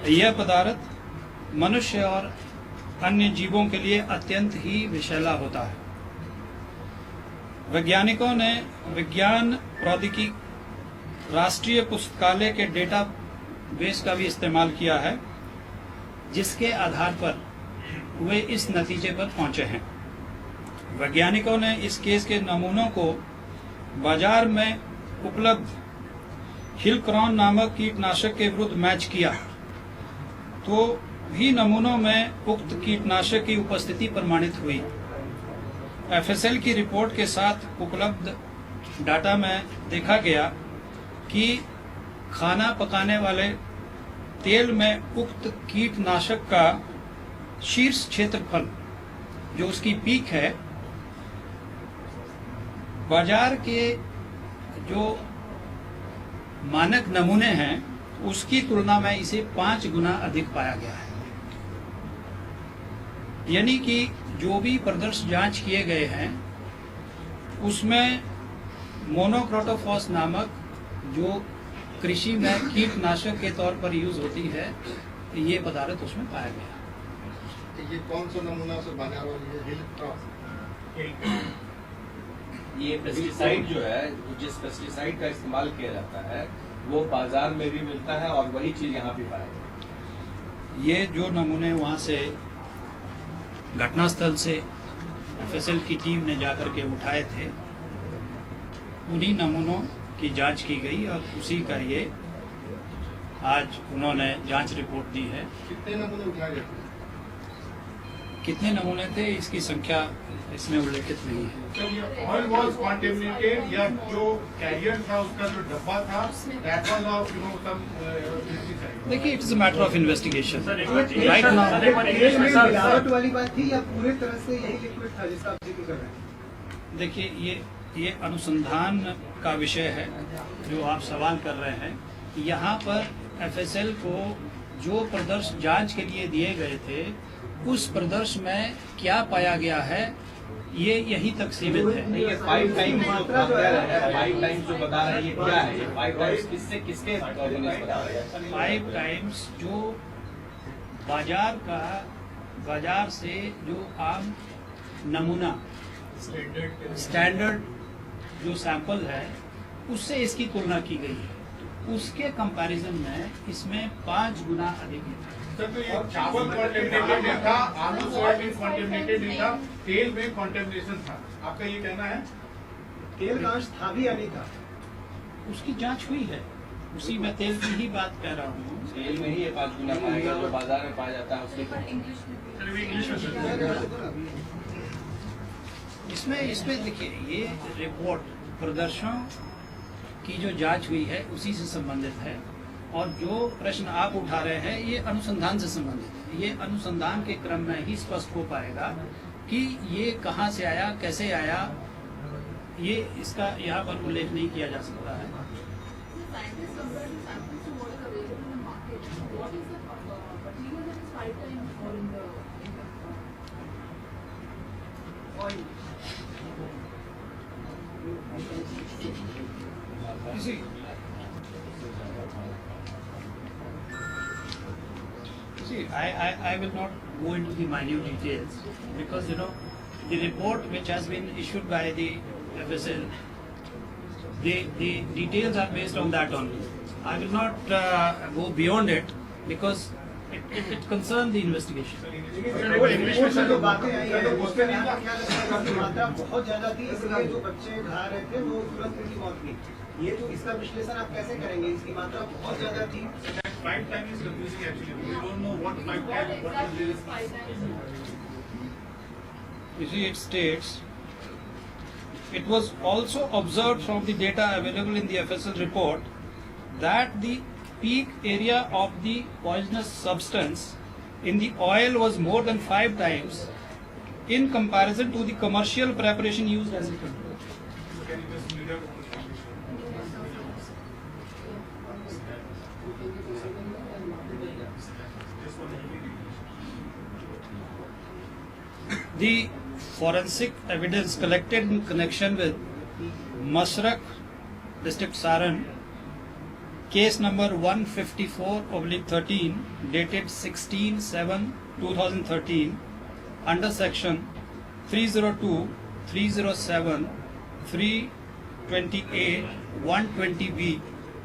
यह पदार्थ मनुष्य और अन्य जीवों के लिए अत्यंत ही विषैला होता है। वैज्ञानिकों ने विज्ञान प्रौद्योगिकी राष्ट्रीय पुस्तकालय के डेटा बेस का भी इस्तेमाल किया है, जिसके आधार पर वे इस नतीजे पर पहुंचे हैं। वैज्ञानिकों ने इस केस के नमूनों को बाजार में उपलब्ध हिलक्रॉन नामक कीटनाशक के विरुद्ध मैच किया, तो भी नमूनों में उक्त कीटनाशक की उपस्थिति प्रमाणित हुई। एफएसएल की रिपोर्ट के साथ उपलब्ध डाटा में देखा गया कि खाना पकाने वाले तेल में उक्त कीटनाशक का शीर्ष क्षेत्रफल, जो उसकी पीक है, बाजार के जो मानक नमूने हैं उसकी तुलना में इसे 5 गुना अधिक पाया गया है। यानी कि जो भी प्रदर्श जांच किए गए हैं उसमें मोनोक्रोटोफॉस नामक जो कृषि में कीटनाशक के तौर पर यूज होती है, ये पदार्थ उसमें पाया गया। ये कौन सा नमूना से बाजार ये पेस्टिसाइड जो है, जिस पेस्टिसाइड का इस्तेमाल किया जाता है वो बाजार में भी मिलता है और वही चीज यहाँ भी पाया जाता है। ये जो नमूने वहाँ से घटनास्थल से एफएसएल की टीम ने जाकर के उठाए थे, उन्हीं नमूनों की जांच की गई और उसी का ये आज उन्होंने जांच रिपोर्ट दी है। कितने नमूने उठाए गए? कितने नमूने थे इसकी संख्या इसमें उल्लेखित नहीं है। ऑयल वाज कॉन्टेमिनेटेड या जो कैरियर था उसका जो डब्बा था that was of some pesticide. देखिए, it is a matter of investigation right now. मिलावट वाली बात थी या पूरी तरह से यही लिक्विड था जिसका आप जिक्र कर रहे हैं? देखिए, ये अनुसंधान का विषय है जो आप सवाल कर रहे हैं। यहाँ पर एफएसएल को जो प्रदर्श जांच के लिए दिए गए थे, उस प्रदर्श में क्या पाया गया है, ये यहीं तक सीमित है। नहीं, ये 5 टाइम्स जो बता रहे हैं, 5 टाइम्स जो बता रहे हैं, ये क्या है? ये 5 टाइम्स किससे किसके ऑर्गेनाइज बता रहे हैं? 5 टाइम्स जो बाजार से जो आम नमूना स्टैंडर्ड जो सैंपल है उससे इसकी तुलना की गई है। उसके कंपैरिजन में इसमें 5 गुना अधिक है। सर, तो ये चावल कॉन्टेमिनेटेड नहीं था, आलू सोयाबीन कॉन्टेमिनेटेड नहीं था, तेल में कॉन्टेमिनेशन था, आपका ये कहना है? तेल का अंश था भी या नहीं था? उसकी जांच हुई है, उसी में तेल की ही बात कह रहा हूँ। तेल में ही ये 5 गुना पाएगा जो बाजार में पाया जाता है उसके। इसमें देखिए, ये रिपोर्ट प्रदर्शनों की जो जांच हुई है उसी से संबंधित है, और जो प्रश्न आप उठा रहे हैं ये अनुसंधान से संबंधित है। ये अनुसंधान के क्रम में ही स्पष्ट हो पाएगा कि ये कहाँ से आया, कैसे आया, ये इसका यहाँ पर उल्लेख नहीं किया जा सकता है। See, I will not go into the minute details because the report which has been issued by the FSL, the details are based on that only. I will not go beyond it because it concerns the investigation. जो बातें आई हैं उसमें क्या लगता है कि मात्रा बहुत ज्यादा थी, इसलिए जो बच्चे खा रहे थे वो तुरंत उनकी मौत हुई। ये जो इसका विश्लेषण आप कैसे करेंगे? इसकी मात्रा बहुत ज्यादा थी। 5 times is confusing actually. We don't know what 5 times, what is this. You see, it states, it was also observed from the data available in the FSL report that the peak area of the poisonous substance in the oil was more than 5 times in comparison to the commercial preparation used as a control. Can you just read out? The forensic evidence collected in connection with Masrak district Saran case number 154/13 dated 16/7/2013 under section 302, 307, 328, 120B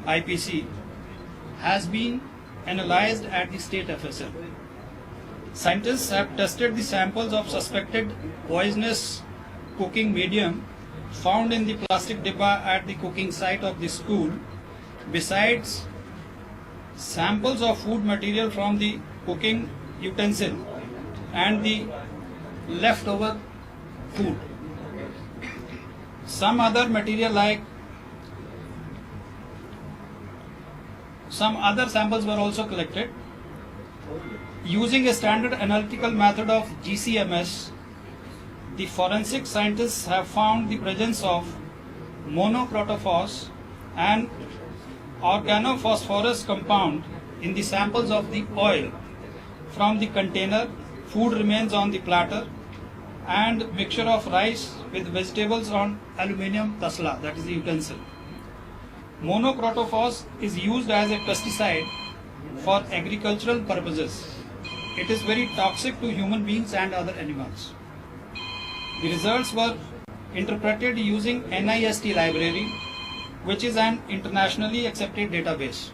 IPC has been analyzed at the state FSL. Scientists have tested the samples of suspected poisonous cooking medium found in the plastic dibba at the cooking site of the school, besides samples of food material from the cooking utensil and the leftover food. Some other samples were also collected. Using a standard analytical method of GCMS, the forensic scientists have found the presence of monocrotophos and organophosphorus compound in the samples of the oil from the container, food remains on the platter, and mixture of rice with vegetables on aluminium tasla, that is the utensil. Monocrotophos is used as a pesticide for agricultural purposes. It is very toxic to human beings and other animals. The results were interpreted using NIST library, which is an internationally accepted database.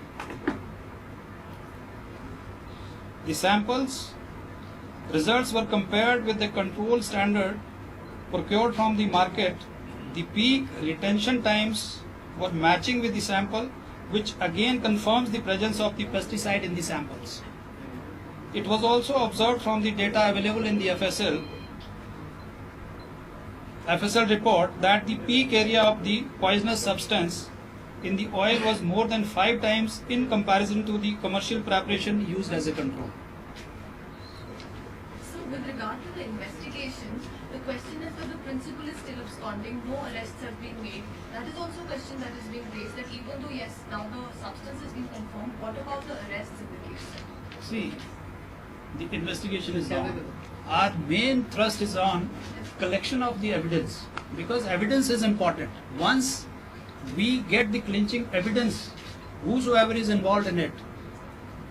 The samples results were compared with the control standard procured from the market. The peak retention times were matching with the sample, which again confirms the presence of the pesticide in the samples. It was also observed from the data available in the FSL report that the peak area of the poisonous substance in the oil was more than 5 times in comparison to the commercial preparation used as a control. So with regard to the investigation, the question is that the principal is still absconding, no arrests have been made. That is also a question that is being raised, that even though yes, now the substance has been confirmed, what about the arrests in the case? See, the investigation is on. Our main thrust is on collection of the evidence, because evidence is important. Once we get the clinching evidence, whosoever is involved in it,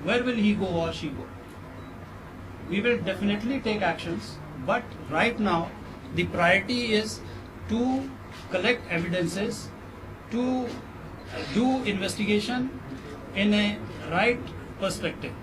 where will he go or she go? We will definitely take actions, but right now the priority is to collect evidences, to do investigation in a right perspective.